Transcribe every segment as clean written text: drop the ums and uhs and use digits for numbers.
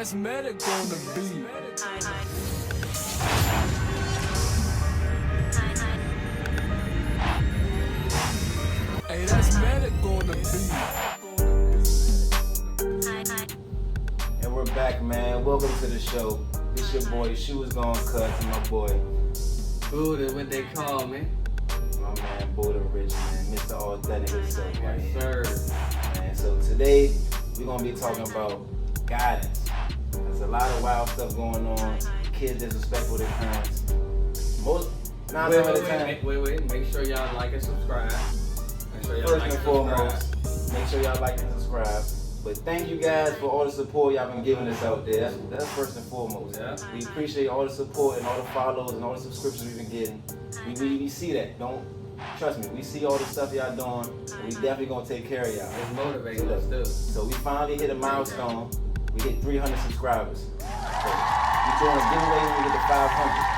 that's medic on the beat. Hey, that's medic on the beat. And we're back, man. Welcome to the show. It's your boy, SHOESGONECUTS, and my boy, Buddha, what they call me. my man, Buddha Rich, man. Mr. Authentic himself, right Yes, here. sir. Man, so today, we're going to be talking about guidance. There's a lot of wild stuff going on. Kids disrespectful their parents. Most, nine times out of time. Wait. Make sure y'all like and subscribe. Make sure y'all First like and foremost, make sure y'all like and subscribe. But thank you guys for all the support y'all been giving us out there. That's first and foremost. Yeah. We appreciate all the support and all the follows and all the subscriptions we've been getting. We see that. Trust me, we see all the stuff y'all doing, and we definitely gonna take care of y'all. It's motivating us too. So we finally hit a milestone. We hit 300 subscribers. So we're doing a giveaway when we get to 500.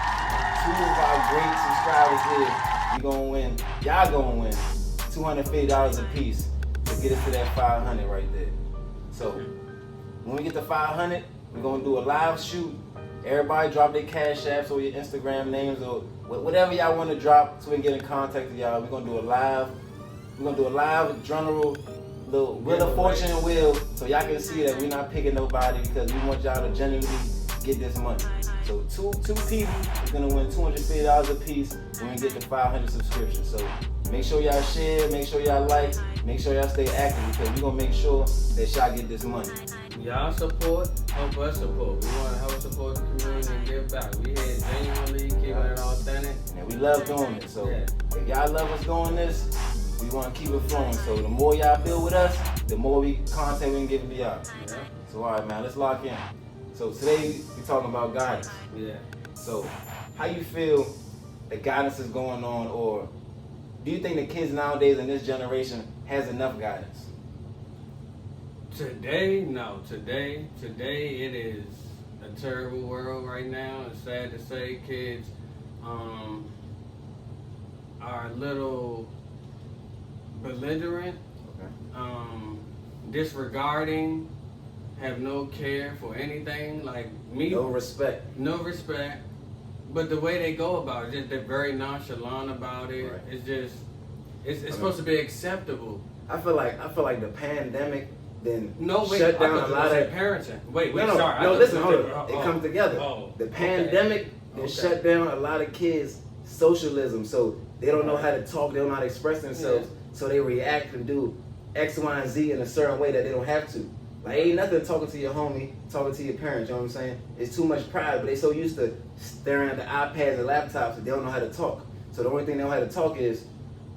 Two of our great subscribers here, we gonna win. Y'all gonna win $250 a piece to get us to that 500 right there. So when we get to 500, we're gonna do a live shoot. Everybody drop their cash apps or your Instagram names or whatever y'all want to drop so we can get in contact with y'all. We're gonna do a live. We're gonna do a live general little Wheel of Fortune wheel so y'all can see that we're not picking nobody because we want y'all to genuinely get this money. So two people is gonna win $250 a piece when we get to 500 subscriptions. So make sure y'all share, make sure y'all like, make sure y'all stay active because we're gonna make sure that y'all get this money. Y'all support, help us support. We want to help support the community and give back. We here genuinely keeping it authentic. And we love doing it. So Yeah. if y'all love us doing this, we want to keep it flowing. So the more y'all build with us, the more content we can give to y'all. Yeah. So all right, man, let's lock in. So today we're talking about guidance. Yeah. So how you feel that guidance is going on, or do you think the kids nowadays in this generation has enough guidance? Today, no. Today it is a terrible world right now. It's sad to say kids are a little belligerent, disregarding, have no care for anything. Like me, No respect. no respect. But the way they go about it, just they're very nonchalant about it. Right. It's just it's supposed to be acceptable. I feel like the pandemic then No, wait, shut down I a lot of parenting. Wait, No, sorry. no, I listen, thought- hold on. It comes together. Oh, The okay. pandemic then Okay. shut down a lot of kids' socialism, so they don't know how to talk, they don't know how to express themselves, so they react and do X, Y, and Z in a certain way that they don't have to. Like, ain't nothing talking to your homie, talking to your parents, you know what I'm saying? It's too much pride, but they so used to staring at the iPads and laptops that they don't know how to talk. So the only thing they know how to talk is,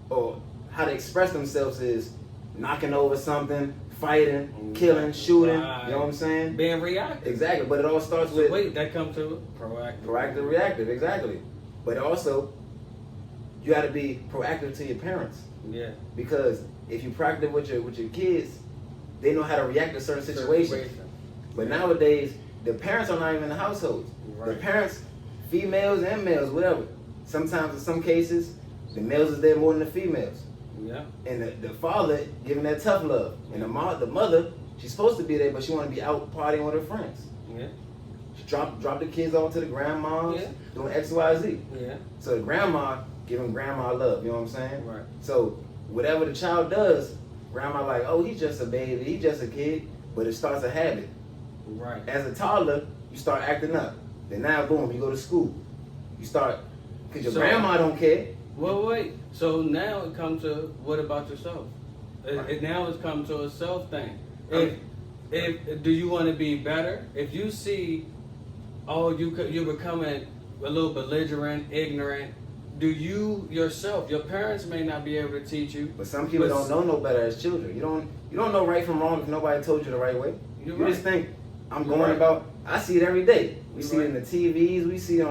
or how to express themselves is knocking over something, fighting, killing, shooting, Right. you know what I'm saying? Being reactive. Exactly, but it all starts So with wait, that comes to proactive. proactive, reactive, exactly. But also, you got to be proactive to your parents Yeah. because if you proactive with your kids, they know how to react to certain situations. But nowadays, the parents are not even in the household. The Right. parents, females and males, whatever. Sometimes, in some cases, the males is there more than the females. Yeah. And the father giving that tough love, and the mother, she's supposed to be there, but she want to be out partying with her friends. Yeah. She drop the kids off to the grandmas, Yeah. doing X, Y, Z. Yeah. So the grandma giving grandma love, you know what I'm saying? Right. So whatever the child does, grandma like, oh, he's just a baby, he's just a kid, but it starts a habit. Right. As a toddler, you start acting up. Then now, boom, you go to school. You start, because your grandma don't care. Well, wait. So now it comes to what about yourself? It now it's come to a self thing. If do you want to be better? If you see, oh, you're becoming a little belligerent, ignorant. Do you yourself? Your parents may not be able to teach you. But some people don't know no better as children. You don't know right from wrong if nobody told you the right way. You're You right. just think, I'm You're going right. about, I see it every day. We You're see it in right. the TVs, we see it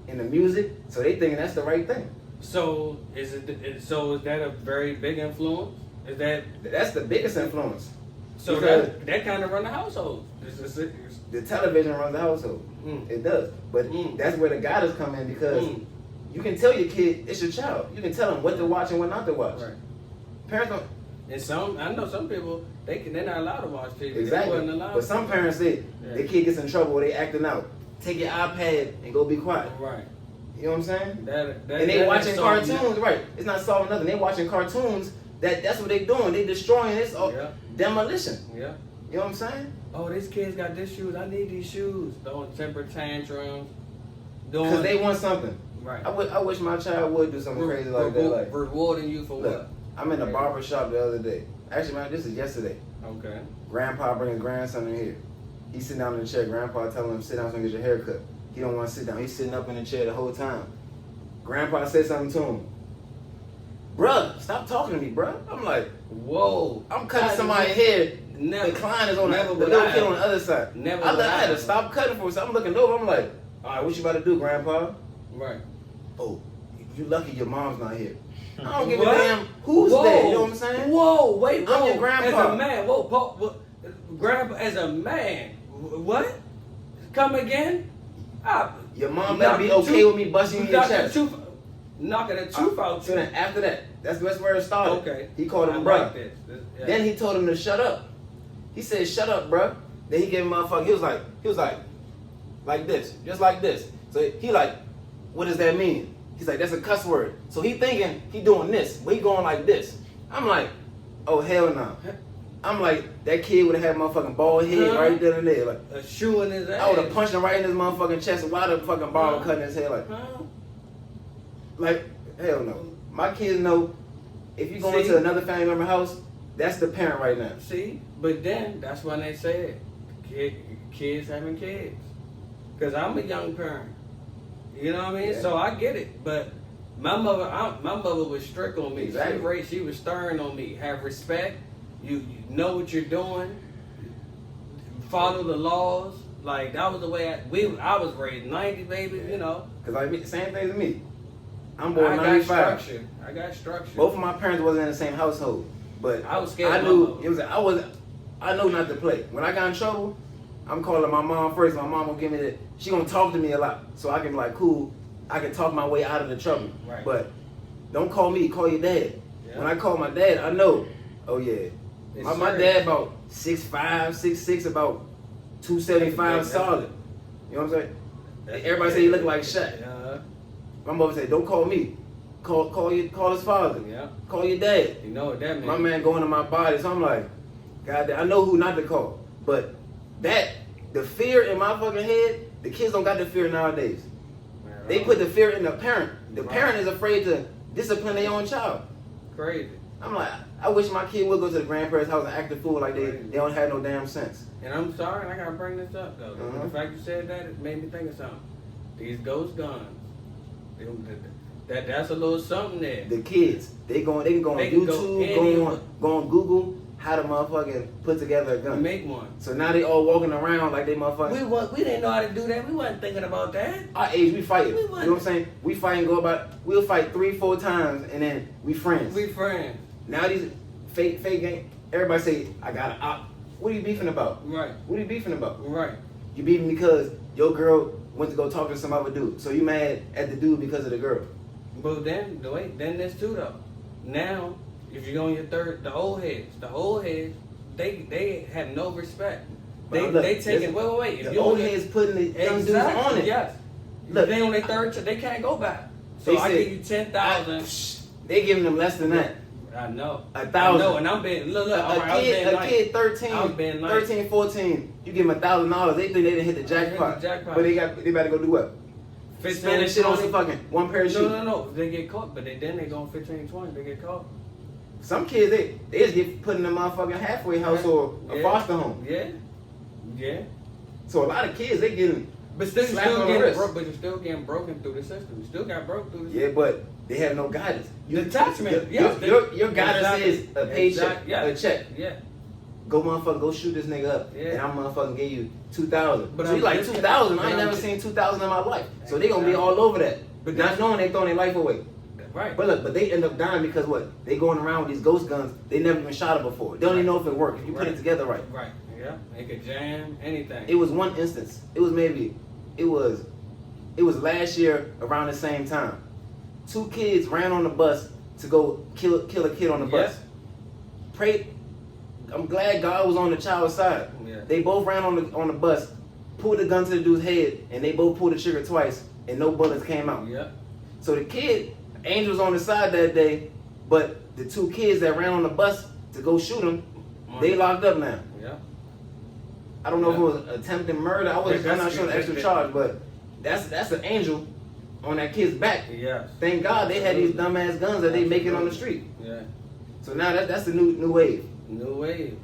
in the music, so they thinking that's the right thing. So is that a very big influence? Is that That's the biggest influence. so? Because That kind of run the household. the television runs the household. Mm. It does. But Mm. that's where the guidance come in because Mm. you can tell your kid, it's your child. You can tell them what to watch and what not to watch. Right. Parents don't, And I know some people, they're not allowed to watch TV. They Exactly. wasn't allowed But some to. parents say Yeah. their kid gets in trouble or they acting out. Take your iPad and go be quiet. Right. You know what I'm saying? And They watching cartoons, right? It's not solving nothing. They watching cartoons. That's what they doing. They destroying. It's all demolition. Yeah. You know what I'm saying? Oh, these kids got this shoes. I need these shoes. Throwing temper tantrums. Because they want something. Right. I wish my child would do something crazy like that. Like, rewarding you for look, what? I'm in the barber shop the other day. Actually, man, this is yesterday. Okay. Grandpa bring his grandson in here. He's sitting down in the chair. Grandpa telling him, sit down so you can get your hair cut. He don't want to sit down. He's sitting up in the chair the whole time. Grandpa said something to him. Bruh, stop talking to me, bruh. I'm like, whoa. I'm cutting somebody's hair. Never. The client is on the Never little kid on the other side. Never. I had to stop cutting for a second. I'm looking over. I'm like, all right, what you about to do, Grandpa? Right. Oh, you lucky your mom's not here. I don't give What? a damn who's there. You know what I'm saying? Whoa, wait, whoa. I'm your grandpa. As a man, whoa, grandpa, as a man, what? Come again? Your mom better be okay with me busting you in your chest. Knocking the tooth out. So then after that, that's where it started. Okay. He called him I bruh. like this. Yeah. Then he told him to shut up. He said, shut up, bruh. Then he gave him motherfucker. He was like this, just like this. So he like, what does that mean? He's like, that's a cuss word. So he thinking he doing this, but he going like this. I'm like, oh hell no. I'm like, that kid would have had motherfucking bald head right there and there. Like a shoe in his ass. I would have punched him right in his motherfucking chest while the fucking barber cutting his hair. Like hell no. My kids know if you go into another family member house, that's the parent right now. See, but then that's when they say it. Kids having kids. Because I'm a young parent. You know what I mean? Yeah. So I get it. But my mother was strict on me. Exactly. She was stern on me. Have respect. You know what you're doing. Follow the laws. Like that was the way I was raised. 90, baby. You know. Cause like same thing to me. I'm born 95. I got structure. Both of my parents wasn't in the same household, but I was scared. I knew it was. I know not to play. When I got in trouble, I'm calling my mom first. My mom will give me the. She gonna talk to me a lot, so I can be like, cool. I can talk my way out of the trouble. Right. But don't call me. Call your dad. Yeah. When I call my dad, I know. Oh yeah. My dad about 6'5", 6'6", about 275 solid. You know what I'm saying? Everybody say he look like Shaq. My mother said, don't call me. Call his father. Yeah. Call your dad. You know what that means. My man going to my body, so I'm like, God, I know who not to call. But the fear in my fucking head, the kids don't got the fear nowadays. Man, they put the fear in the parent. The parent is afraid to discipline their own child. Crazy. I'm like, I wish my kid would go to the grandparents' house and act a fool like they don't have no damn sense. And I'm sorry, I gotta bring this up though. The fact you said that, it made me think of something. These ghost guns. That's a little something there. The kids, they can go on YouTube, go on Google how to motherfucking put together a gun. Make one. So now they all walking around like they motherfucking. We didn't know how to do that. We wasn't thinking about that. Our age, we fighting. You know what I'm saying? We fight and we'll fight 3-4 times and then we friends. We friends. Now these fake gang, everybody say, I got an op. What are you beefing about? Right. What are you beefing about? Right. You beefing because your girl went to go talk to some other dude. So you mad at the dude because of the girl. But then there's two though. Now, if you're on your third, the old heads, they have no respect. They taking wait. If the old heads putting the young dudes on it. Yes. Look, they on their third, they can't go back. So I give you 10,000. They giving them less than that. I know. 1,000. I know, and I'm being a kid 13, 14, you give them $1,000. They think they didn't hit the jackpot. But they better go do what? Spend that shit on some fucking one pair of shoes. No. They get caught, but then they go 15, 20. They get caught. Some kids they just get put in a motherfucking halfway house or a foster home. Yeah. So a lot of kids they getting. But you're still getting broken through the system. You still got broke through the system. Yeah, but they have no guidance. Detachment. Your guidance is a paycheck, a check. Yeah. Go shoot this nigga up, and I'm motherfucking give you 2,000. But so you like 2,000? I ain't never seen 2,000 in my life. So they gonna be all over that, but not knowing they throwing their life away. Right. But look, they end up dying because what? They going around with these ghost guns. They never even shot it before. They don't even know if it worked. If you put it together right. Right. Yeah. They could jam anything. It was one instance. It was last year around the same time. 2 kids ran on the bus to go kill a kid on the bus. pray. I'm glad God was on the child's side. Yeah. They both ran on the bus, pulled the gun to the dude's head, and they both pulled the trigger twice, and no bullets came out. Yeah. So the kid, Angel was on the side that day, but the two kids that ran on the bus to go shoot him, they locked up now. Yeah. I don't know if it was attempted murder. I'm not sure the extra charge, but that's an angel on that kid's back. Yes. Thank God they had these dumbass guns that they making on the street. Yeah. So now that's the new wave. New wave.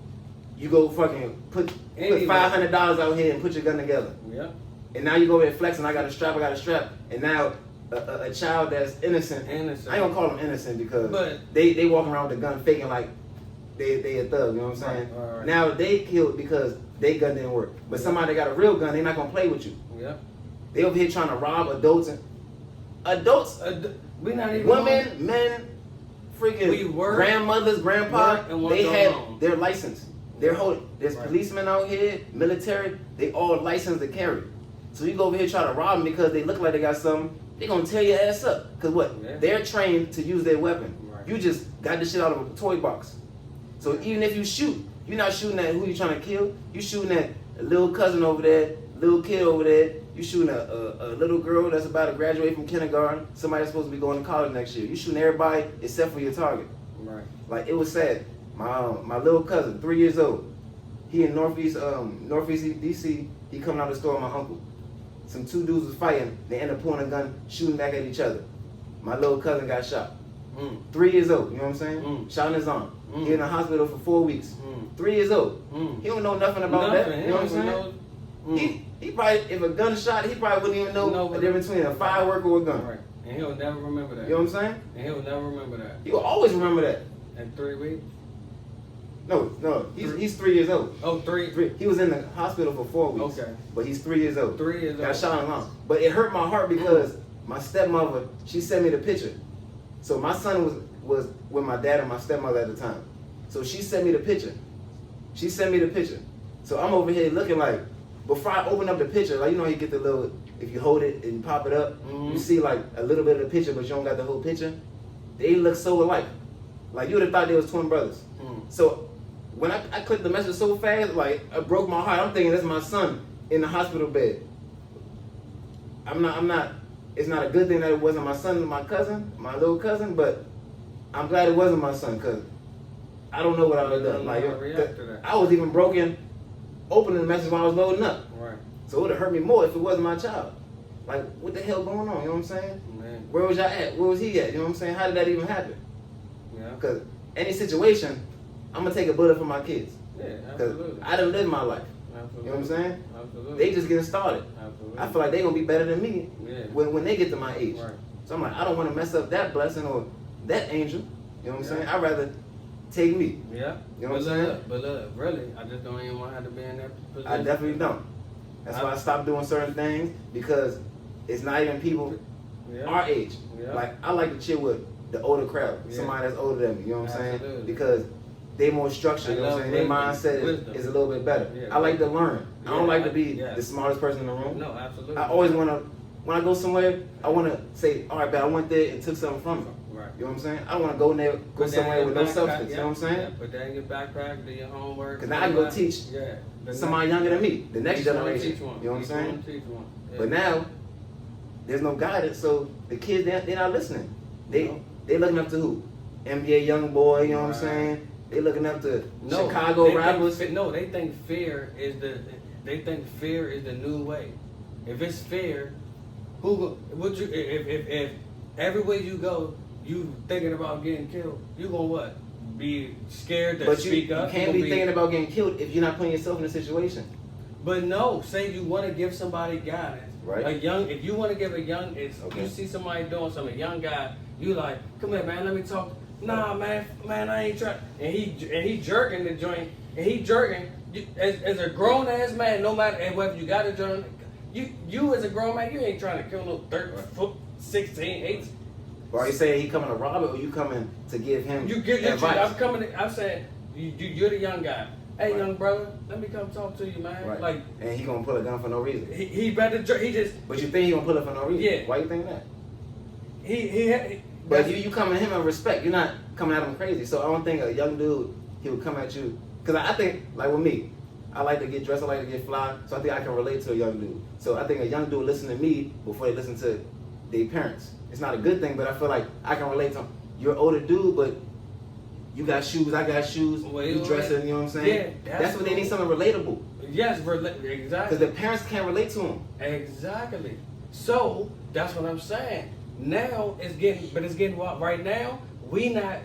You go fucking put $500 out here and put your gun together. Yeah. And now you go over there flexing. I got a strap. And now a child that's innocent. I ain't gonna call them innocent because they walk around with a gun faking like they a thug. You know what I'm saying? Right. Now they killed because they gun didn't work. But somebody that got a real gun, they not gonna play with you. Yeah. They over here trying to rob adults. We not even women, men, freaking grandmothers, grandpa. They have their license. They're holding. There's policemen out here, military. They all licensed to carry. So you go over here try to rob them because they look like they got something. They gonna tear your ass up. Cause what? Yeah. They're trained to use their weapon. Right. You just got this shit out of a toy box. So even if you shoot, you're not shooting at who you trying to kill. You shooting at a little cousin over there, little kid over there. You shooting a little girl that's about to graduate from kindergarten. Somebody that's supposed to be going to college next year. You shooting everybody except for your target. Right. Like it was sad. My little cousin, 3 years old. He in Northeast DC. He coming out of the store with my uncle. Some two dudes was fighting. They end up pulling a gun, shooting back at each other. My little cousin got shot. 3 years old. You know what I'm saying? Shot in his arm. He in the hospital for 4 weeks. 3 years old. He don't know nothing about that. You know what I'm saying? He probably, if a gun shot, he probably wouldn't even know the difference between a firework or a gun. Right. And he'll never remember that. You know what I'm saying? And he'll never remember that. He'll always remember that. In 3 weeks? No, he's 3 years old. Oh, three. He was in the hospital for 4 weeks. Okay. But he's 3 years old. 3 years old. Got shot in the arm. But it hurt my heart because my stepmother, she sent me the picture. So my son was with my dad and my stepmother at the time. So she sent me the picture. So I'm over here looking like, before I open up the picture, like you know you get the little, if you hold it and you pop it up, you see like a little bit of the picture, but you don't got the whole picture. They look so alike. Like you would have thought they was twin brothers. So when I clicked the message so fast, like it broke my heart. I'm thinking that's my son in the hospital bed. I'm not, it's not a good thing that it wasn't my son, my cousin, my little cousin, but I'm glad it wasn't my son because I don't know what I would have done. Like I was even broken opening the message while I was loading up. Right. So it would have hurt me more if it wasn't my child. Like, what the hell going on? You know what I'm saying? Man. Where was y'all at? Where was he at? You know what I'm saying? How did that even happen? Yeah. Because any situation, I'm going to take a bullet for my kids. Yeah, absolutely. I done lived my life. Absolutely. You know what I'm saying? Absolutely. They just getting started. Absolutely. I feel like they're going to be better than me when they get to my age. Right. So I'm like, I don't want to mess up that blessing or that angel. You know what I'm saying? I'd rather take me. Yeah. You know what I'm saying? But look, really, I just don't even want to have to be in that position. I definitely don't. That's why I stopped doing certain things because it's not even people our age. Yeah. Like, I like to chill with the older crowd, somebody that's older than me, you know what I'm saying? Because they more structured, you know what I'm saying? Their mindset is a little bit better. Yeah, I like to learn. I don't like to be the smartest person in the room. No, absolutely. I always want to, when I go somewhere, I want to say, all right, but I went there and took something from them. Right. You know what I'm saying? I don't want to go somewhere with no substance. You know what I'm saying? Yeah, put that in your backpack, do your homework. Because now I can go teach somebody younger than me, the next generation. Teach one. You know what I'm saying? Teach one. Yeah. But now, there's no guidance, so the kids, they're not listening. They looking up to who? NBA young boy, you know what I'm saying? They looking up to Chicago rappers. They think fear is the new way. If it's fear, if everywhere you go, you thinking about getting killed, you gonna what? Be scared to speak up? You can't be thinking about getting killed if you're not putting yourself in a situation. But no, say you want to give somebody guidance. Right. If you want to give you see somebody doing something, a young guy, you like, come here, man, let me talk. Nah, man, I ain't trying. And he jerking the joint, and he jerking. As a grown ass man, no matter whether you got a joint, you as a grown man, you ain't trying to kill no 16, 18. Or are you saying he coming to rob it, or you coming to give him advice? I'm saying you're the young guy. Hey, young brother, let me come talk to you, man. Right. Like, and he gonna pull a gun for no reason. He better. He just. But you think he gonna pull it for no reason? Yeah. Why you think that? He but you coming to him in respect. You're not coming at him crazy. So I don't think a young dude he would come at you. Because I think, like with me, I like to get dressed, I like to get fly, so I think I can relate to a young dude. So I think a young dude listen to me before they listen to their parents. It's not a good thing, but I feel like I can relate to him. You're an older dude, but you got shoes, I got shoes, you dressing, you know what I'm saying? Yeah, that's what they need, something relatable. Yes, exactly. Because the parents can't relate to them. Exactly. So that's what I'm saying. Now it's getting what right now. We not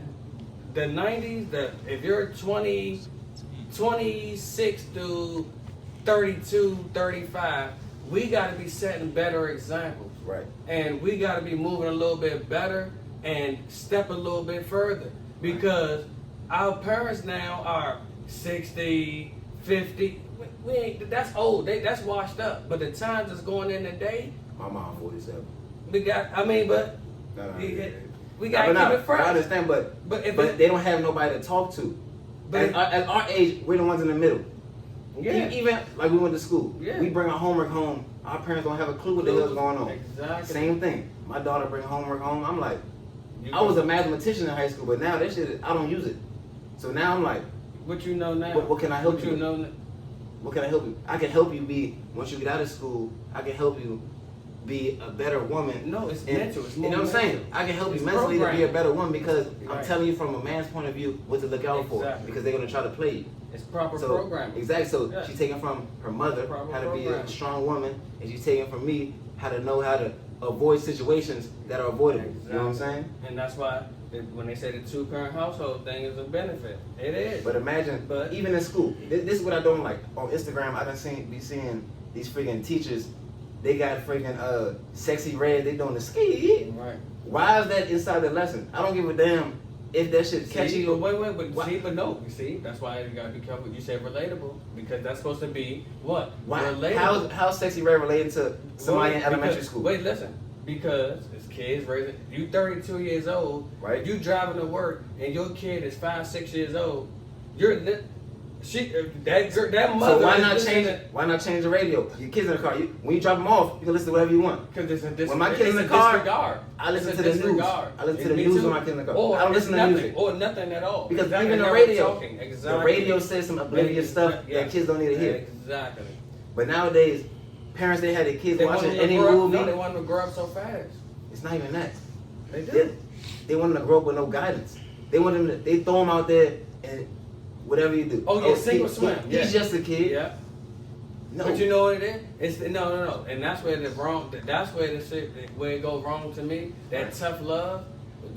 the 90s. If you're 26 to 32, 35, we got to be setting better examples. Right. And we got to be moving a little bit better and step a little bit further. Because our parents now are 60, 50. We ain't, that's old. That's washed up. But the times that's going in today. My mom 47. We got. I mean, but No, we got to keep it fresh. I understand, but they don't have nobody to talk to. But at our age, we're the ones in the middle. Yeah. Even like we went to school. Yeah. We bring our homework home. Our parents don't have a clue what the hell's going on. Exactly. Same thing. My daughter bring homework home. I'm like, I was a mathematician in high school, but now that shit, I don't use it. So now I'm like, what you know now? What can I help you? What you know now? What can I help you? I can help you be, once you get out of school, I can help you be a better woman. No, it's mental. It's more you know what I'm saying? I can help you mentally to be a better woman because I'm telling you from a man's point of view what to look out for because they're going to try to play you. It's proper programming. Exactly. So she's taking from her mother how to be a strong woman, and she's taking from me how to know how to avoid situations that are avoidable. Exactly. You know what I'm saying? And that's why when they say the two-parent household thing is a benefit, it is. But imagine, even in school, this is what I don't like. On Instagram, I done be seeing these freaking teachers. They got freaking sexy red. They doing the ski. Right. Why is that inside the lesson? I don't give a damn if that shit catchy. But no. You see, that's why you gotta be careful. You said relatable because that's supposed to be what? Why? Relatable. How's sexy red related to somebody in elementary school? Wait, listen. Because it's kids raising. You 32 years old. Right. If you driving to work and your kid is 5, 6 years old, that mother. So why not change it? Why not change the radio? Your kids in the car. When you drop them off, you can listen to whatever you want. Because when my kids in the car, I listen to the news. I listen to the news when my kids in the car. I don't listen to music or nothing at all. Because even the radio, the radio says some oblivious stuff that kids don't need to hear. Exactly. But nowadays, parents they had their kids watching any movie. No, they want them to grow up so fast. It's not even that. They do. They want them to grow up with no guidance. They want them to. They throw them out there and. Whatever you do. Oh yeah, sink or swim. He's just a kid. Yeah. No. But you know what it is? It's no. And that's where the wrong. That's where the shit where it goes wrong to me. That tough love.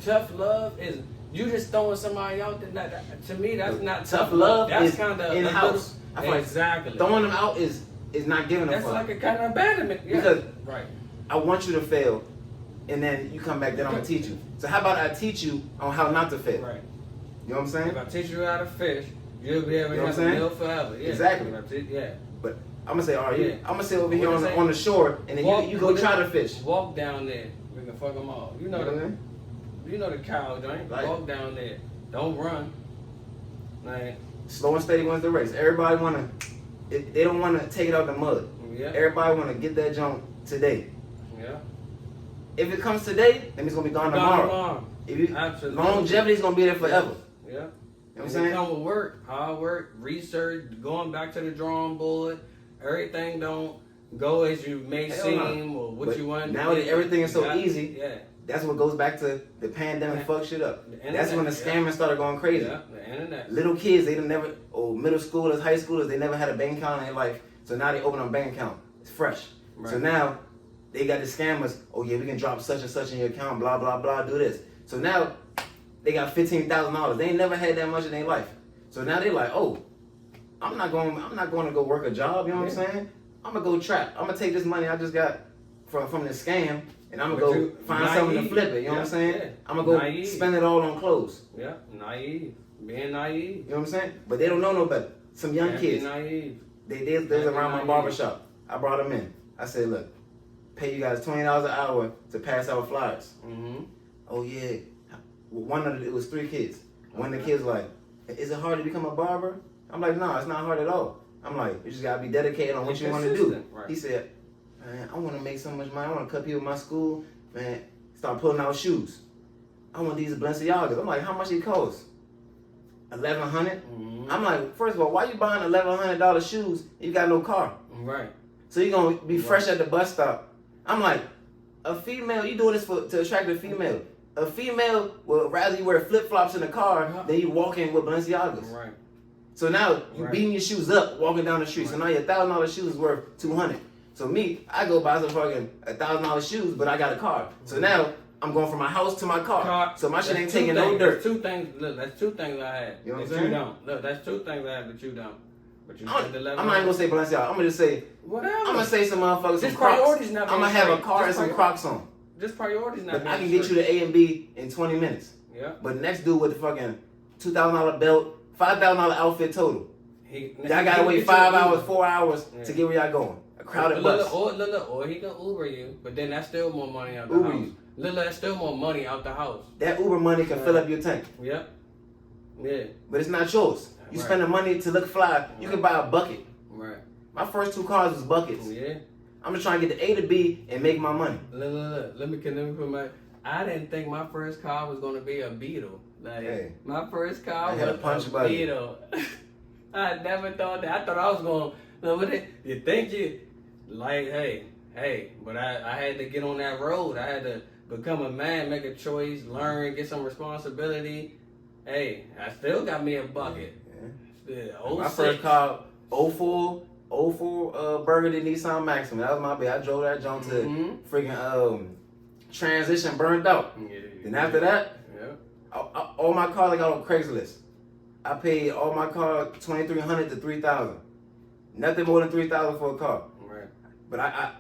Tough love is you just throwing somebody out there. To me, that's not tough love. That's kind of in house. Exactly. Throwing them out is not giving a fuck. That's like a kind of abandonment. Yeah. Because right. I want you to fail, and then you come back. Then I'm gonna teach you. So how about I teach you on how not to fail? Right. You know what I'm saying? If I teach you how to fish, you'll be able to have a meal forever. Yeah. Exactly. Yeah. But I'm gonna say, all right, I'm gonna sit over here on the shore, and then you go try to fish. Walk down there. We can fuck them all. You know the cow joint. Right. Walk down there. Don't run. Man. Slow and steady wins the race. Everybody they don't wanna take it out the mud. Yeah. Everybody wanna get that junk today. Yeah. If it comes today, then it's gonna be gone tomorrow. Absolutely. Longevity's gonna be there forever. Yeah. You know what I'm saying? Come with work, hard work, research, going back to the drawing board. Everything don't go as you may seem or what you want. Nowadays, everything is so easy. Yeah. That's what goes back to the pandemic. Fuck shit up. That's when the scammers started going crazy. Yeah, the internet. Little kids, middle schoolers, high schoolers, they never had a bank account in their life. So now they open a bank account. It's fresh. Right. So now they got the scammers. Oh yeah, we can drop such and such in your account. Blah blah blah. Do this. So now they got $15,000. They ain't never had that much in their life. So now they're like, oh, I'm not going to go work a job. You know what I'm saying? I'm gonna go trap. I'm gonna take this money I just got from this scam, and I'm gonna go find something to flip it. You know what I'm saying? Yeah. I'm gonna go spend it all on clothes. Yeah, naive, being naive. You know what I'm saying? But they don't know no better. Some young kids. Naive. They around my barbershop. I brought them in. I said, look, pay you guys $20 an hour to pass out flyers. Mm-hmm. Oh yeah. It was 3 kids. One of the kids like, is it hard to become a barber? I'm like, no, it's not hard at all. I'm like, you just gotta be dedicated on what you want to do. Right. He said, man, I want to make so much money. I want to cut people in my school. Man, start pulling out shoes. I want these Balenciagas. I'm like, how much it cost? $1,100. Mm-hmm. I'm like, first of all, why you buying $1,100 shoes? You got no car. Right. So you gonna be fresh at the bus stop. I'm like, a female, you doing this to attract a female. A female would rather you wear flip flops in the car than you walk in with Balenciagas. Right. So now you beating your shoes up walking down the street. So now your $1,000 shoes is worth $200. So me, I go buy some fucking $1,000 shoes, but I got a car. So now I'm going from my house to my car. So my shit ain't taking no dirt. That's two things. Look, that's two things I have. You know what I'm that saying? you don't. Look, that's two things I have that you don't. But you I'm spend the not even gonna say Balenciaga. I'm gonna just say whatever. I'm gonna say some motherfuckers. Just some Crocs. priorities not I'm being gonna have a straight. car and Just some Crocs on. Just priorities not. But being I can get you to A and B in 20 minutes. Yeah. But the next dude with the fucking $2,000 belt, $5,000 outfit total. Y'all gotta wait 5 hours, 4 hours to get where y'all going. A crowded bus. Or he can Uber you, but then that's still more money out the Uber house. you. That's still more money out the house. That Uber money can fill up your tank. Yep. Yeah. But it's not yours. You spend the money to look fly. You can buy a bucket. Right. My first 2 cars was buckets. Yeah. I'm just trying to get the A to B and make my money. Look. Let me put my. I didn't think my first car was gonna be a Beetle. Like my first car was a Beetle. I never thought that. I thought I was going. You think you like? Hey. But I had to get on that road. I had to become a man, make a choice, learn, get some responsibility. Hey, I still got me a bucket. Yeah. My first car, 04 Burgundy Nissan Maxima. That was my baby. I drove that junk to freaking transition burned out. Yeah. Then after that, all my cars I got on Craigslist. I paid all my cars $2,300 to $3,000. Nothing more than $3,000 for a car. Right. But I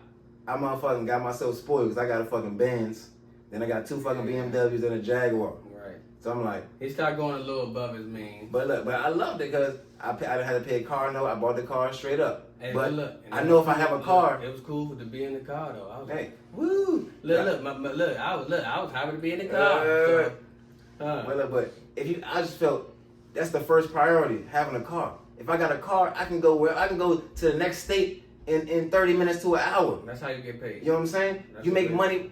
motherfucking got myself spoiled because I got a fucking Benz. Then I got 2 fucking BMWs and a Jaguar. Right. So I'm like, he started going a little above his means. But look, I loved it because I didn't have to pay a car note. I bought the car straight up. Hey, but look, I know if I have a car, it was cool to be in the car though. I was like, woo! Look, I was happy to be in the car. But I just felt that's the first priority, having a car. If I got a car, I can go to the next state in 30 minutes to an hour. That's how you get paid. You know what I'm saying? You make money.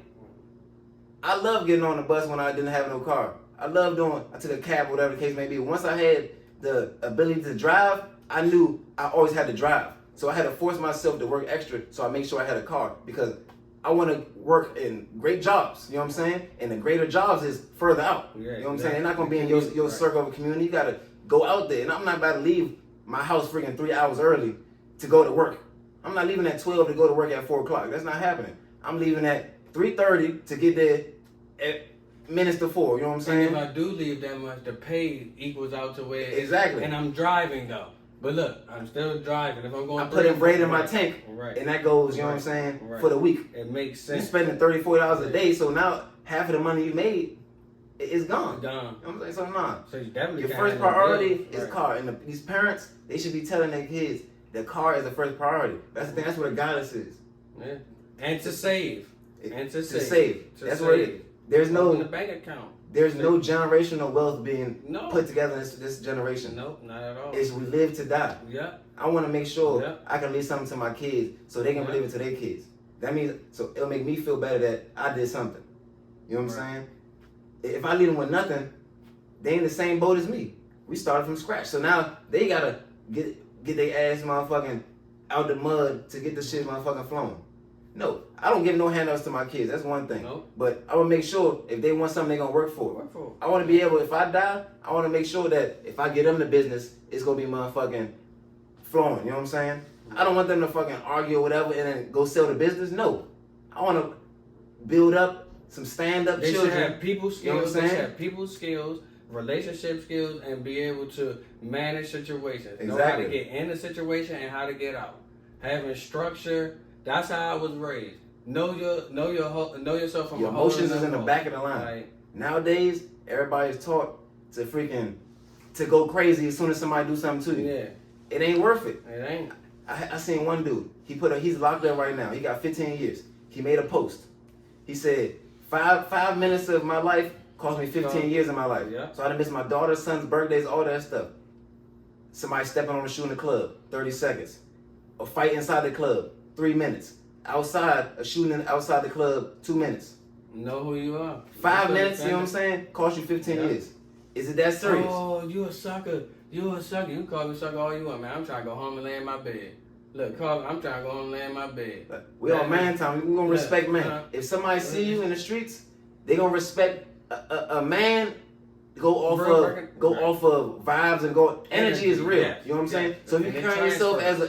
I love getting on the bus when I didn't have no car. I took a cab, whatever the case may be. Once I had the ability to drive, I knew I always had to drive. So I had to force myself to work extra so I make sure I had a car because I want to work in great jobs. You know what I'm saying? And the greater jobs is further out. Yeah, you know what I'm saying? They're not going to be in your circle of community. You got to go out there. And I'm not about to leave my house freaking 3 hours early to go to work. I'm not leaving at 12 to go to work at 4 o'clock. That's not happening. I'm leaving at 3:30 to get there at minutes to 4. You know what I'm saying? And if I do leave that much, the pay equals out to where exactly. And I'm driving though. But look, I'm still driving. If I'm going, I put in bread in my tank, and that goes. You know what I'm saying? For the week. It makes sense. You're spending $30, $40 a day, so now half of the money you made is gone. Gone. You know what I'm saying? So nah. So you definitely your first priority is car, and these parents they should be telling their kids the car is the first priority. That's the thing. That's what a guidance is. Yeah. And to save. To save. That's what it is. There's no in the bank account. There's no generational wealth being put together in this generation. Nope, not at all. It's we live to die. Yeah. I want to make sure I can leave something to my kids so they can leave it to their kids. That means so it'll make me feel better that I did something. You know what I'm saying? If I leave them with nothing, they in the same boat as me. We started from scratch. So now they gotta get their ass motherfucking out the mud to get the shit motherfucking flowing. No, I don't give no handouts to my kids. That's one thing. Nope. But I will make sure if they want something, they're going to work for it. I want to be able, if I die, I want to make sure that if I get them the business, it's going to be motherfucking flowing. You know what I'm saying? I don't want them to fucking argue or whatever and then go sell the business. No. I want to build up some stand-up children. They should have people skills. You know what I'm saying? They should have people skills, relationship skills, and be able to manage situations. Exactly. Know how to get in the situation and how to get out. Having structure. That's how I was raised. Know yourself from your emotions is in the back of the line. Right. Nowadays, everybody's taught to go crazy as soon as somebody do something to you. Yeah. It ain't worth it. It ain't. I seen one dude. He's locked up right now. He got 15 years. He made a post. He said, five minutes of my life cost me 15 years of my life. Yeah. So I done missed my daughter's, son's birthdays, all that stuff. Somebody stepping on a shoe in the club, 30 seconds. A fight inside the club, 3 minutes. Outside, a shooting outside the club, 2 minutes. Know who you are. 5 minutes, you know what I'm saying? Cost you 15 years. Is it that serious? Oh, you a sucker. You a sucker. You can call me a sucker all you want, man. I'm trying to go home and lay in my bed. Look, I'm trying to go home and lay in my bed. We on man time. We gonna respect man. If somebody see you in the streets, they gonna respect a man. Go off of vibes and go. Energy is real. Yes, you know what I'm saying? yes. So if you carry yourself as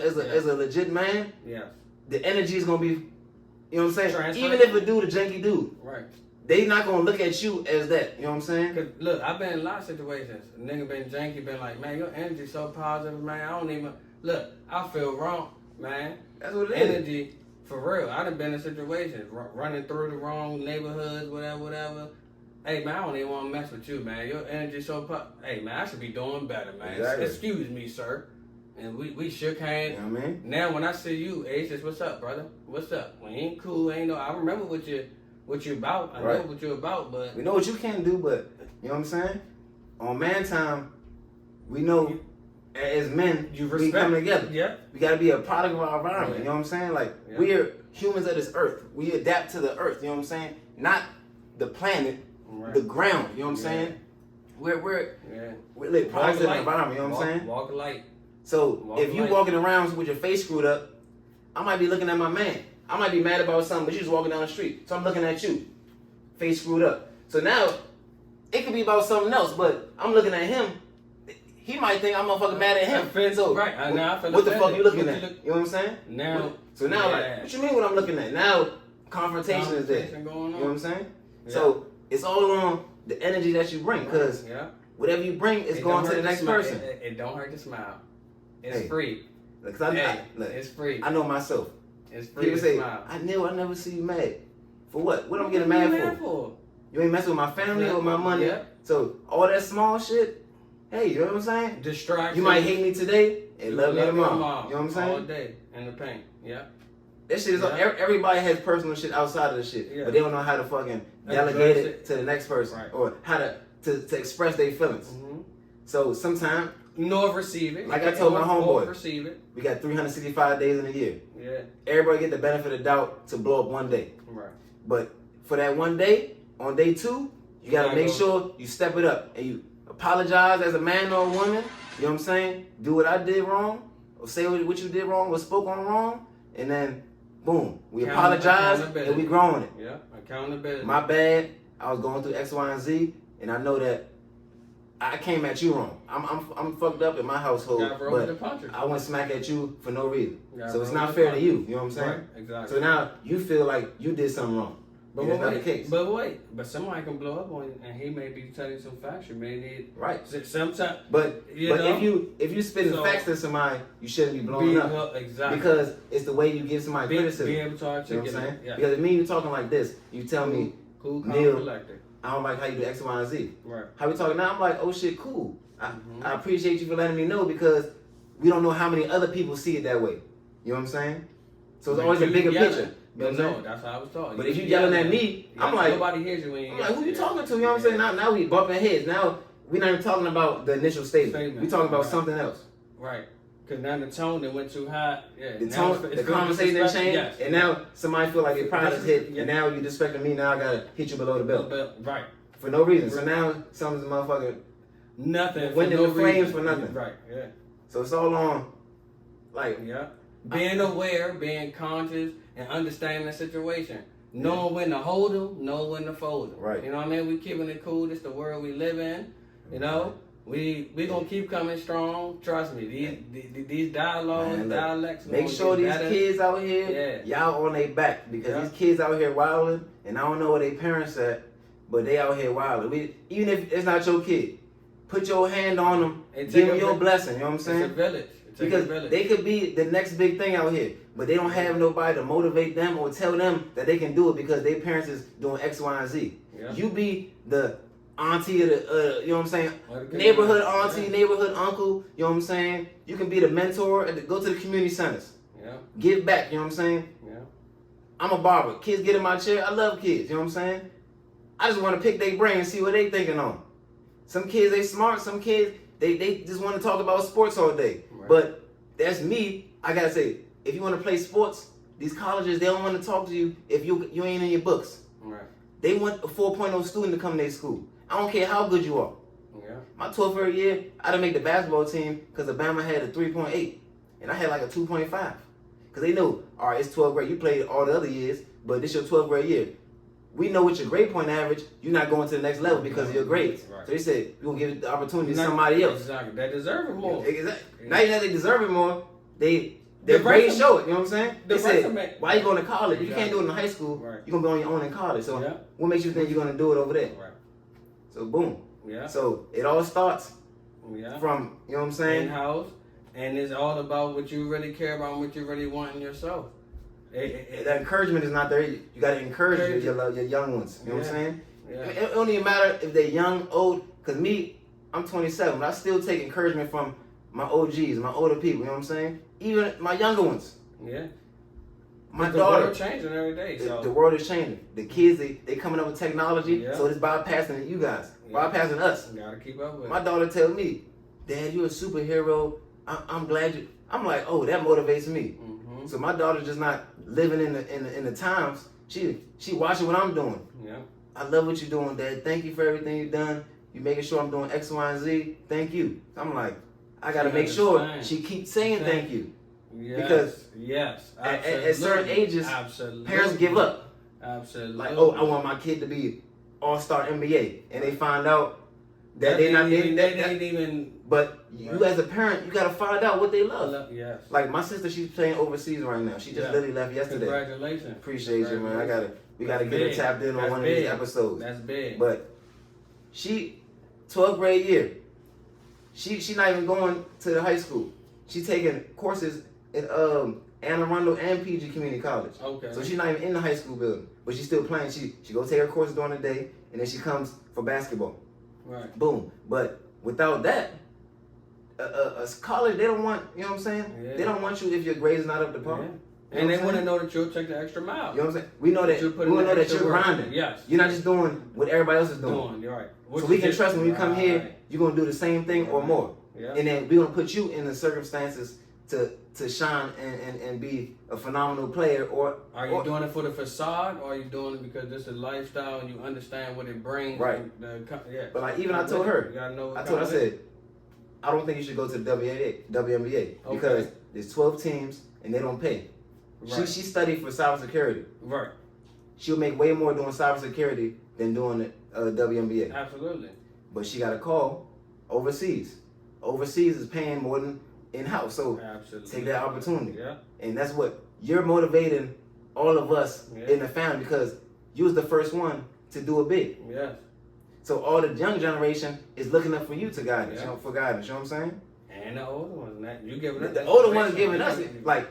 a legit man, the energy is gonna be. You know what I'm saying? Even if a dude a janky dude, right? They not gonna look at you as that. You know what I'm saying? Cause look, I've been in a lot of situations. A nigga been janky, been like, man, your energy so positive, man. I don't even look. I feel wrong, man. That's what it is. Energy for real. I done been in situations running through the wrong neighborhoods, whatever. Hey man, I don't even want to mess with you, man. Your energy so hey man, I should be doing better, man. Exactly. Excuse me, sir. And we shook hands. You know what I mean? Now when I see you, Ace, just what's up, brother? What's up? We ain't cool, ain't no. I remember what you about. I know what you about, but we know what you can do. But you know what I'm saying? On man time, we know as men, we come together. Yeah. We got to be a product of our environment. You know what I'm saying? Like we're humans of this earth. We adapt to the earth. You know what I'm saying? Not the planet. The ground, you know what I'm saying? We're like products of the environment, you know what I'm saying? Walk light. So if you walking around with your face screwed up, I might be looking at my man. I might be mad about something, but you just walking down the street. So I'm looking at you, face screwed up. So now it could be about something else, but I'm looking at him. He might think I'm motherfucking mad at him. So what the fuck you looking at? You know what I'm saying? Now, like, what you mean what I'm looking at? Now confrontation is there. You know what I'm saying? Yeah. So it's all on the energy that you bring, because whatever you bring is going to the next person. It don't hurt to smile. It's free. Look, it's free. I know myself. It's free. People say, smile. I never see you mad. For what? What I'm getting mad for? You ain't messing with my family or my money. Yeah. So all that small shit, hey, you know what I'm saying? Distraction. You might hate me today and love me tomorrow. You know what I'm saying? All day in the paint. Yeah. That shit is everybody has personal shit outside of the shit, but they don't know how to fucking delegate it to the next person or how to express their feelings. Mm-hmm. So sometimes nor receive it. Like I told my homeboy, receive it. We got 365 days in a year. Yeah. Everybody get the benefit of doubt to blow up one day. Right. But for that one day, on day 2, you gotta make sure you step it up and you apologize as a man or a woman. You know what I'm saying? Do what I did wrong, or say what you did wrong, or spoke on wrong, and then boom, we apologize and we growing it. Yeah, accountability. My bad. I was going through X, Y, and Z, and I know that I came at you wrong. I'm fucked up in my household, but I went smack at you for no reason. So it's not fair to you. You know what I'm saying? Right, exactly. So now you feel like you did something wrong. But that's not the case. But somebody can blow up on you, and he may be telling you some facts. You may need sometimes. But if you spitting facts to somebody, you shouldn't be blowing up. Exactly. Because it's the way you give somebody criticism. Be able to articulate. You know what I'm saying? Yeah. Because if me and you talking like this, you tell me, cool, Neil, collected. I don't like how you do X, Y, and Z. Right. How we talking now? I'm like, oh shit, cool. I appreciate you for letting me know, because we don't know how many other people see it that way. You know what I'm saying? So it's always a bigger picture. But no, that's how I was talking. But if you yelling at me, I'm like, nobody hears you when you. I'm like, who you talking to? You know what I'm saying? Now we bumping heads. Now we're not even talking about the initial statement. We talking about something else. Right. Because now the tone that went too high. Yeah. The tone, the conversation changed, and now somebody feel like their pride is hit, and now you disrespecting me. Now I gotta hit you below the belt. Right. For no reason. So now something's a motherfucker. Nothing. Went in the flames for nothing. Right. Yeah. So it's all on, like. Yeah. Being aware, being conscious, and understanding the situation. Knowing when to hold them, knowing when to fold them. Right. You know what I mean? We keeping it cool. This the world we live in. You know? We gonna keep coming strong. Trust me. These dialogues, dialects. Make sure these kids out here, y'all on their back, because these kids out here wilding, and I don't know where their parents at, but they out here wilding. Even if it's not your kid, put your hand on them, give them your blessing. You know what I'm saying? It's a village. Because they could be the next big thing out here, but they don't have nobody to motivate them or tell them that they can do it because their parents is doing X, Y, and Z. Yeah. You be the auntie of the, you know what I'm saying? Neighborhood auntie, neighborhood uncle, you know what I'm saying? You can be the mentor, go to the community centers. Yeah. Give back, you know what I'm saying? Yeah. I'm a barber. Kids get in my chair. I love kids, you know what I'm saying? I just want to pick their brain and see what they thinking on. Some kids, they smart. Some kids, they just want to talk about sports all day. Right. But that's me. I got to say, if you want to play sports, these colleges, they don't want to talk to you if you ain't in your books. Right. They want a 4.0 student to come to their school. I don't care how good you are. Yeah. My 12th grade year, I didn't make the basketball team because Alabama had a 3.8, and I had like a 2.5. Because they know, all right, it's 12th grade. You played all the other years, but this your 12th grade year. We know with your grade point average, you're not going to the next level because of your grades. Right. So they said, we're going to give the opportunity to somebody else. Exactly. They deserve it more. Exactly. Now that they deserve it more, their grades show it. You know what I'm saying? They said, why you going to college? If you can't do it in high school, you're going to be on your own in college. So what makes you think you're going to do it over there? Right. So boom. Yeah. So it all starts from, you know what I'm saying? In-house. And it's all about what you really care about and what you really want in yourself. That encouragement is not there. You got to encourage your young ones. You know what I'm saying? Yeah. It don't even matter if they're young, old. Because me, I'm 27, but I still take encouragement from my OGs, my older people. You know what I'm saying? Even my younger ones. Yeah. My daughter. The world changing every day. The world is changing. The kids, they coming up with technology, so it's bypassing you guys, bypassing us. You gotta keep up with it. My daughter tells me, Dad, you're a superhero. I'm glad you. I'm like, oh, that motivates me. Mm-hmm. So my daughter's just not living in the times. She watching what I'm doing. Yeah. I love what you're doing, Dad. Thank you for everything you've done. You making sure I'm doing X, Y, and Z. Thank you. I'm like, I gotta make sure she keeps saying thank you. Yes, because at certain ages, parents give up. Absolutely. Like, oh, I want my kid to be all-star NBA, and they find out that they're not even. But you as a parent, you gotta find out what they love. Yes. Like my sister, she's playing overseas right now. She just literally left yesterday. Congratulations. Appreciate you, man. We gotta get her tapped in on one of these episodes. That's big. But she, 12th grade year, she not even going to the high school. She's taking courses at Anne Arundel and PG Community College. Okay. So she's not even in the high school building, but she's still playing. She go take her courses during the day, and then she comes for basketball. Right. Boom. But without that, a college, they don't want, you know what I'm saying? Yeah. They don't want you if your grades is not up to par. Yeah. And they want to know that you'll take the extra mile. You know what I'm saying? We know that you're grinding. Yes. You're not just doing what everybody else is doing. You're right. So we can trust when you come here, you're going to do the same thing or more. Yeah. And then we're going to put you in the circumstances to shine and be a phenomenal player. Or are you doing it for the facade, or are you doing it because this is a lifestyle and you understand what it brings? Right. But like even I told her, I said, I don't think you should go to the WNBA because there's 12 teams and they don't pay. Right. She studied for cybersecurity. Right. She'll make way more doing cybersecurity than doing the WNBA. Absolutely. But she got a call overseas. Overseas is paying more than in-house. So take that opportunity. Yeah. And that's what you're motivating all of us in the family because you was the first one to do it big. Yes. So all the young generation is looking up for you to guidance, for guidance. You know what I'm saying? And the older ones, you giving us the older ones giving us like.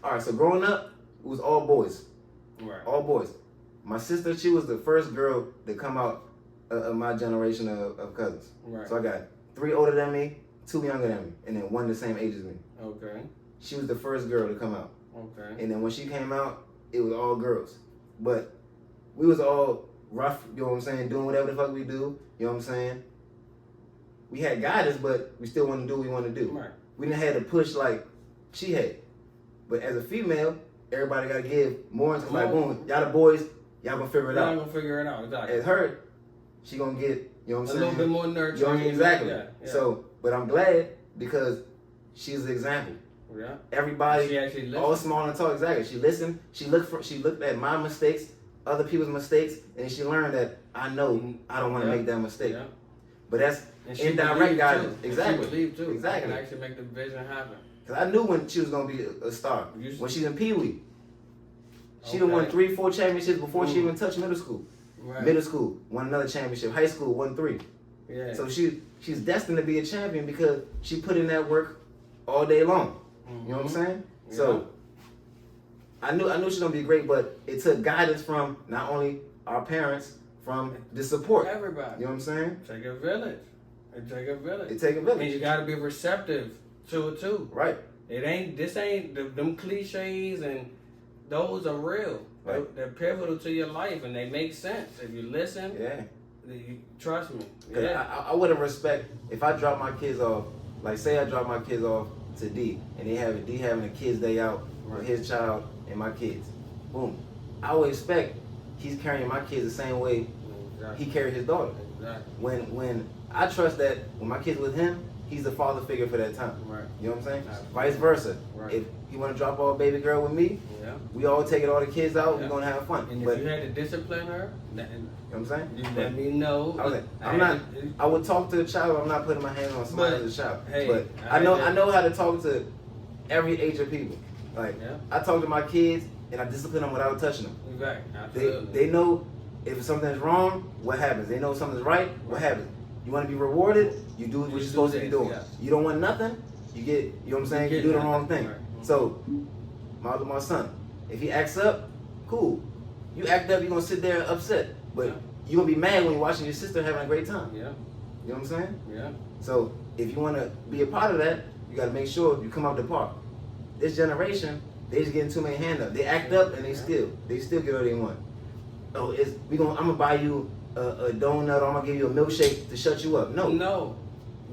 All right, so growing up, it was all boys. Right. All boys. My sister, she was the first girl to come out of my generation of cousins. Right. So I got 3 older than me, 2 younger than me, and then 1 the same age as me. Okay. She was the first girl to come out. Okay. And then when she came out, it was all girls. But we was all rough, you know what I'm saying, doing whatever the fuck we do, you know what I'm saying? We had guidance, but we still want to do what we want to do. Right. We didn't have to push like she had. But as a female, everybody got to give more into like, boom, y'all the boys, y'all gonna figure it out. Y'all gonna figure it out, exactly. As her, she gonna get, you know what I'm saying? A little bit more nurturing. You know what I mean? Exactly. Yeah. So, but I'm glad because she's the example. Yeah. Everybody, she actually listened. all small and tall, exactly. She listened. She looked at my mistakes, other people's mistakes, and she learned that I know I don't want to make that mistake. Yeah. But that's indirect guidance. Exactly. She believed too. Exactly. I can actually make the vision happen. Cause I knew when she was gonna be a star. When she's in Pee Wee, she done won 3-4 championships before she even touched middle school. Right. Middle school won another championship. High school won 3. Yeah. So she's destined to be a champion because she put in that work all day long. You know what I'm saying? Yeah. So I knew she's gonna be great, but it took guidance from not only our parents, from the support. Everybody. You know what I'm saying? Take a village. It take a village. It take a village. And you gotta be receptive to it too. Right. This ain't them cliches, and those are real. Right. They're pivotal to your life, and they make sense if you listen. Yeah. Trust me. Yeah. I wouldn't respect if I drop my kids off. Like say I drop my kids off to D, and D having a kids day out with his child and my kids. Boom. I would expect he's carrying my kids the same way he carried his daughter. Exactly. When I trust that when my kid's with him, he's the father figure for that time. Right. You know what I'm saying? Absolutely. Vice versa. Right. If you want to drop off baby girl with me, Yeah. we all taking all the kids out. Yeah. We're gonna have fun. And But if you had to discipline her, you know what I'm saying? you let me know. I was like, I would talk to a child. I'm not putting my hands on somebody as a child. Hey, but I know how to talk to every age of people. Like Yeah. I talk to my kids and I discipline them without touching them. Right. Absolutely. They know if something's wrong, what happens. They know something's right, what happens. You want to be rewarded, you do what you're supposed to be doing. Yes. You don't want nothing, you get, you know what I'm saying? You do the wrong thing. Right. So, my son, if he acts up, cool. You act up, you're gonna sit there upset, but Yeah. you're gonna be mad when you're watching your sister having a great time. Yeah. You know what I'm saying? Yeah. So, if you want to be a part of that, you got to make sure you come out the park. This generation, they just getting too many handouts. They act up and they still get what they want. Oh, I'm gonna buy you a donut or I'm gonna give you a milkshake to shut you up. No, No.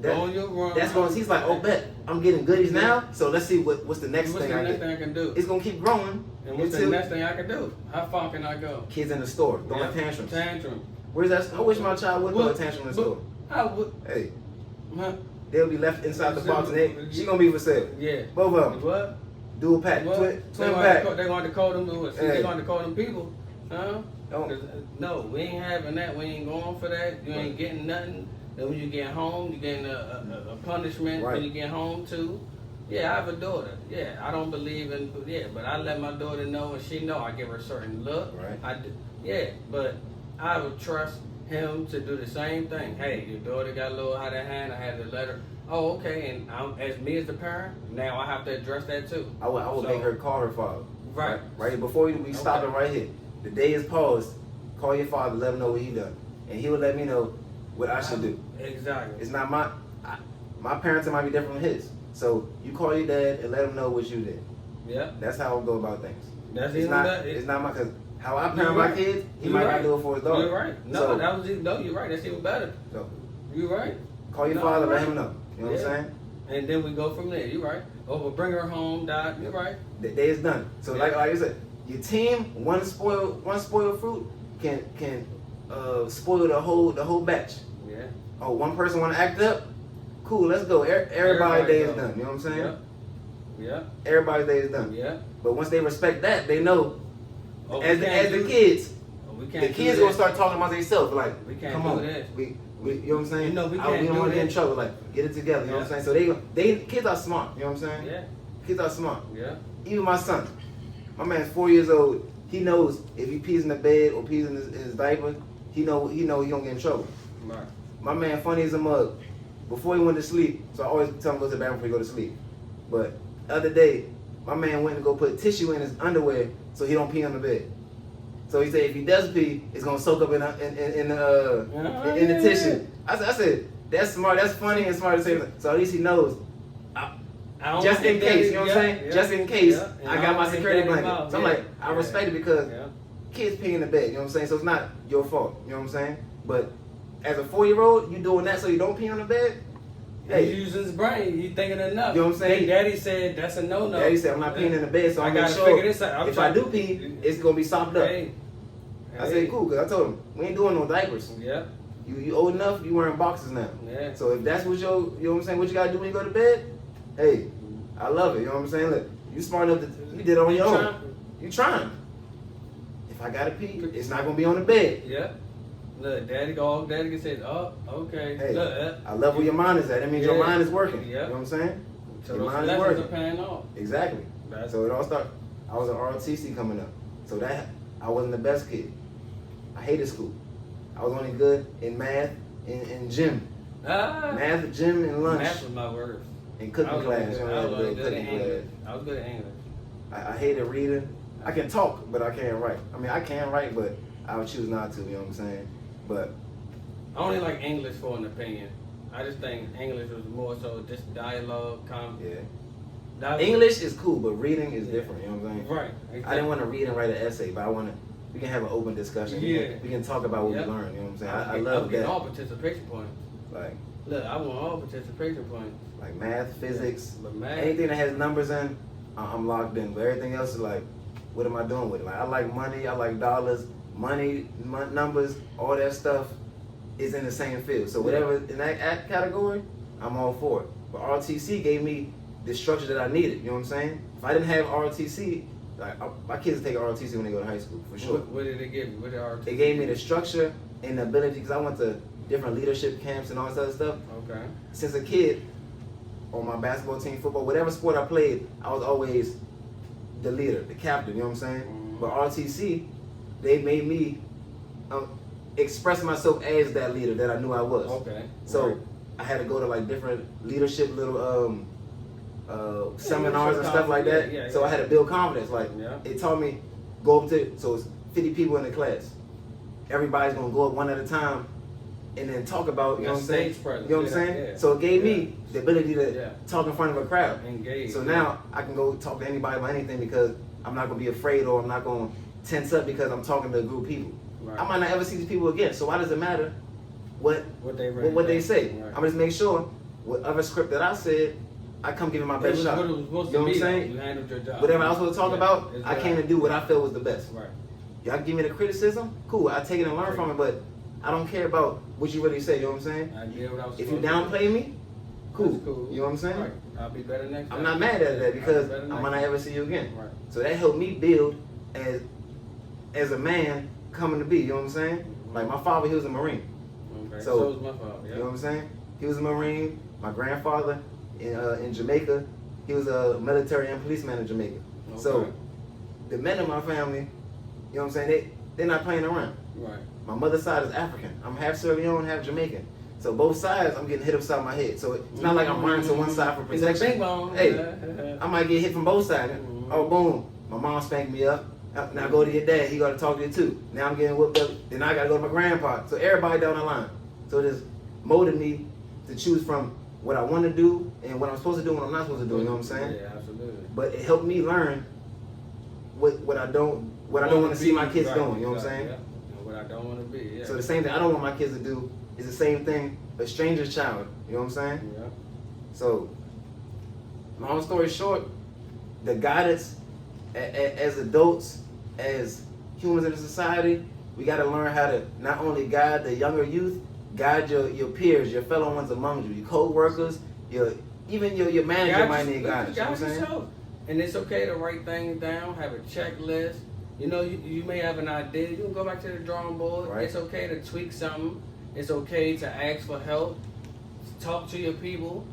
That- Go on your run. that's going. He's like, oh, bet I'm getting goodies now. So let's see what's the next What's thing the I next get. thing I can do? It's gonna keep growing. And what's the until next thing I can do? How far can I go? kids in the store throwing Yeah. tantrums. Tantrum. Where's that? I wish my child would throw a But- tantrum in the but store. I would. Hey, Huh? they'll be left inside the box and she gonna be for sale. Yeah. Both of them. What? Dual pack, What? twin They're pack. going to call them. See, Hey. they're going to call them people. Huh? Don't. 'Cause, no, we ain't having that. We ain't going for that. You ain't getting nothing. Then when you get home, you getting a punishment Right. when you get home too. Yeah, I have a daughter. Yeah, I don't believe in. Yeah, but I let my daughter know, and she know. I give her a certain look. Right. I do. Yeah, but I would trust him to do the same thing. Hey, your daughter got a little out of hand. I had to let her. Oh, okay. And as me as the parent, now I have to address that too. I would So- make her call her father. Right. Right before we stop it right here. The day is paused. Call your father, let him know what he done, and he will let me know what I should do. Exactly. It's not my parenting might be different from his. So you call your dad and let him know what you did. Yeah. That's how I go about things. That's It's even not. better. It's not my cause how I You're parent my right. kids. He You're might right. not do it for his daughter. You're right. No, So, that was no. You're right. That's even better. so You're right. call your No, father, you're let right. him know. You know what I'm saying? And then we go from there. You're right. Oh, we'll bring her home. Dad. You're right. The day is done. So Yeah. like I said, your team one spoiled fruit can spoil the whole batch. Yeah. Oh, one person want to act up? Cool, let's go. Everybody's day is go. done. You know what I'm saying? Yeah. Yeah. Everybody's day is done. Yeah. But once they respect that, they know. Oh, as we the can't do- kids, oh, we the can't do kids this. gonna start talking about themselves. Like, We can't come do on, this. we, you know what I'm saying? You know, we can't don't do want to get in this. trouble. Like, get it together. You know what I'm Yeah. saying? So they kids are smart. You know what I'm saying? Yeah. Kids are smart. Yeah. Even my son, my man's 4 years old. He knows if he pees in the bed or pees in his diaper, he gonna get in trouble. Right. My man funny as a mug. Before he went to sleep, so I always tell him to go to the bathroom before he go to sleep. But the other day, my man went to go put tissue in his underwear so he don't pee on the bed. So he said if he does pee, it's gonna soak up in the tissue. I said that's smart, that's funny and smart to say. So at least he knows. I don't Just in think case, that- you know what yeah, I'm saying? yeah, Just in case, yeah. And I got my don't security think that blanket. about- So I'm yeah, like, I yeah, respect it because yeah. kids pee in the bed. You know what I'm saying? So it's not your fault. You know what I'm saying? But as a 4-year-old, you doing that so you don't pee on the bed? He's using his brain. He's thinking enough. You know what I'm saying? Daddy said that's a no-no. Daddy said I'm not peeing in the bed, so I I'm gotta sure figure this out. if I do pee, it's gonna be sopped up. Hey. I said cool, cause I told him we ain't doing no diapers. Yeah. You old enough, you wearing boxes now. Yeah. So if that's what you know what I'm saying, what you gotta do when you go to bed, hey, I love it. You know what I'm saying? Look, you smart enough to you did it on your own. You trying. If I gotta pee, it's not gonna be on the bed. Yeah. Look, Daddy can say, oh, okay. Hey, Look, I love where your mind is at. That means your Yeah. mind is working. Yeah. You know what I'm saying? so your those mind is lessons working. are paying off. Exactly. So it all started. I was an ROTC coming up, so that I wasn't the best kid. I hated school. I was only good in math and gym. Math, gym, and lunch. Math was my worst. And cooking class. You know, I was only the good at cooking English. class. I was good at English. I hated reading. I can talk, but I can't write. I mean, I can write, but I would choose not to. You know what I'm saying? But I only like English for an opinion. I just think English was more so just dialogue, yeah, dialogue. English is cool, but reading is different. You know what I'm saying? Right. I didn't want to read and write an essay, but I want to. We can have an open discussion. Yeah. We can talk about what Yep. we learned. You know what I'm saying? I I love get that. all participation points. Like Look, I want all participation points. math, physics, But math, anything that has numbers in, I'm locked in. But everything else is like, what am I doing with it? Like I like money, I like dollars, money, numbers, all that stuff. is in the same field. So whatever in that category, I'm all for it. But ROTC gave me the structure that I needed. You know what I'm saying? If I didn't have ROTC, like my kids take ROTC when they go to high school for sure. What did it give you? What did ROTC? It gave me the structure and the ability because I went to different leadership camps and all this other stuff. Okay. Since a kid, on my basketball team, football, whatever sport I played, I was always the leader, the captain. You know what I'm saying? Mm-hmm. But ROTC, they made me express myself as that leader that I knew I was. Okay. So right. I had to go to like different leadership little seminars and stuff like that. Yeah, so I had to build confidence. Like it taught me go up to so it's 50 people in the class. Everybody's gonna go up one at a time and then talk about you know what I'm saying. Presence. You know what I'm saying? Yeah. So it gave me the ability to talk in front of a crowd. Engage. So now I can go talk to anybody about anything because I'm not gonna be afraid or I'm not gonna tense up because I'm talking to a group of people. Right. I might not ever see these people again. So why does it matter what they say? Right. I'm gonna just make sure whatever script that I said, I come giving my best shot. What it was supposed you know to what I'm be, saying? You handled your job. Whatever I was supposed to talk about, I came to do what I felt was the best. Right. Y'all give me the criticism, cool. I take it and learn from it, but I don't care about what you really say. You know what I'm saying? I did what I was if you supposed to downplay me, cool. cool. You know what I'm saying? Right. I'll be better next time. I'm not mad at that because I might not ever see you again. Right. So that helped me build as a man coming to be. You know what I'm saying? Like my father, he was a Marine. Okay. So was my father. Yeah. You know what I'm saying? He was a Marine. My grandfather in Jamaica, he was a military and policeman in Jamaica. Okay. So the men in my family, you know what I'm saying? They're not playing around. Right. My mother's side is African. I'm half Sierra Leone, half Jamaican. So both sides, I'm getting hit upside my head. So it's not like I'm running to one side for protection. Hey, I might get hit from both sides. Oh, boom. My mom spanked me up. Now go to your dad. He got to talk to you too. Now I'm getting whooped up. Then I got to go to my grandpa. So everybody down the line. So it just molded me to choose from what I want to do and what I'm supposed to do and what I'm not supposed to do. You know what I'm saying? Yeah, absolutely. But it helped me learn what I don't want to see my kids doing. You know what I'm saying? Yeah. And what I don't want to be. Yeah. So the same thing I don't want my kids to do is the same thing a stranger's child. You know what I'm saying? Yeah. So, long story short, the guidance as adults, as humans in the society, we got to learn how to not only guide the younger youth, guide your peers, your fellow ones among you, your co-workers, even your manager might need guidance. You know what I'm saying? And it's okay to write things down, have a checklist. You know, you may have an idea. You can go back to the drawing board. Right. It's okay to tweak something. It's okay to ask for help. Talk to your people.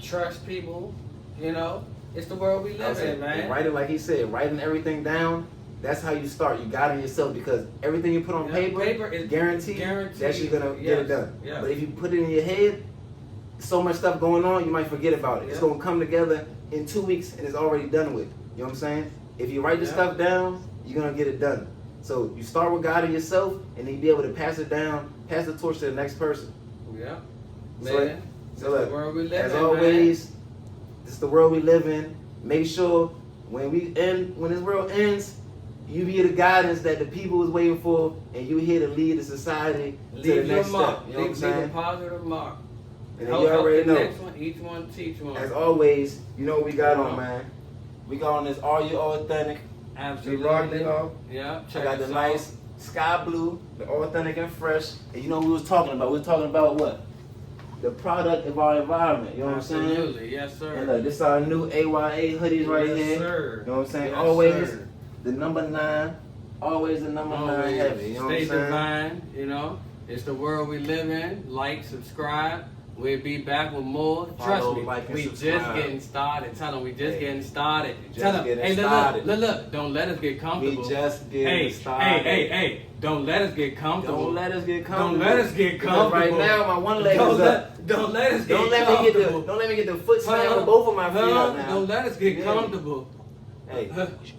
Trust people. You know, it's the world we live in, man. Write it like he said. Writing everything down. That's how you start. You guiding yourself because everything you put on paper is guaranteed that you're gonna get it done. Yes. But if you put it in your head, so much stuff going on, you might forget about it. It's gonna come together in 2 weeks and it's already done with. You know what I'm saying? If you write this stuff down, you're gonna get it done. So you start with guiding yourself and then you be able to pass it down, pass the torch to the next person. Yeah. Man. So look, the world we live as in, always, this is the world we live in. Make sure when this world ends, you be the guidance that the people is waiting for, and you here to lead the society to the next step. You know what I'm saying? Leave a positive mark. And then you already know. Next one, each one teach one. As always, you know what we got on, man. We got on this Are You Authentic? Absolutely. We rocked it off. Yeah. I got the nice sky blue, the authentic and fresh. And you know what we was talking about? We was talking about what? The product of our environment. You know what I'm saying? Absolutely. Yes, sir. And look, this is our new AYA hoodies right here. Yes, sir. You know what I'm saying? Yes, Always sir. the number 9. Always the number 9 heavy. You know what I'm Stay saying? divine. You know, it's the world we live in. Like, subscribe. We'll be back with more. Follow, Trust me, like, and we subscribe. just getting started. Tell them we just getting started. Just Tell them, getting hey, started. look, don't let us get comfortable. We just getting started. Hey, don't let us get comfortable. Don't let us get comfortable. Don't let us get comfortable. Because right now, my one leg is up. Don't let us get Don't let me get the foot slam with both of my feet up now. Don't let us get comfortable. Hey,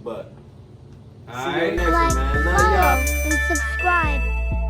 but All see you right. next one, man. Love y'all. Follow and subscribe.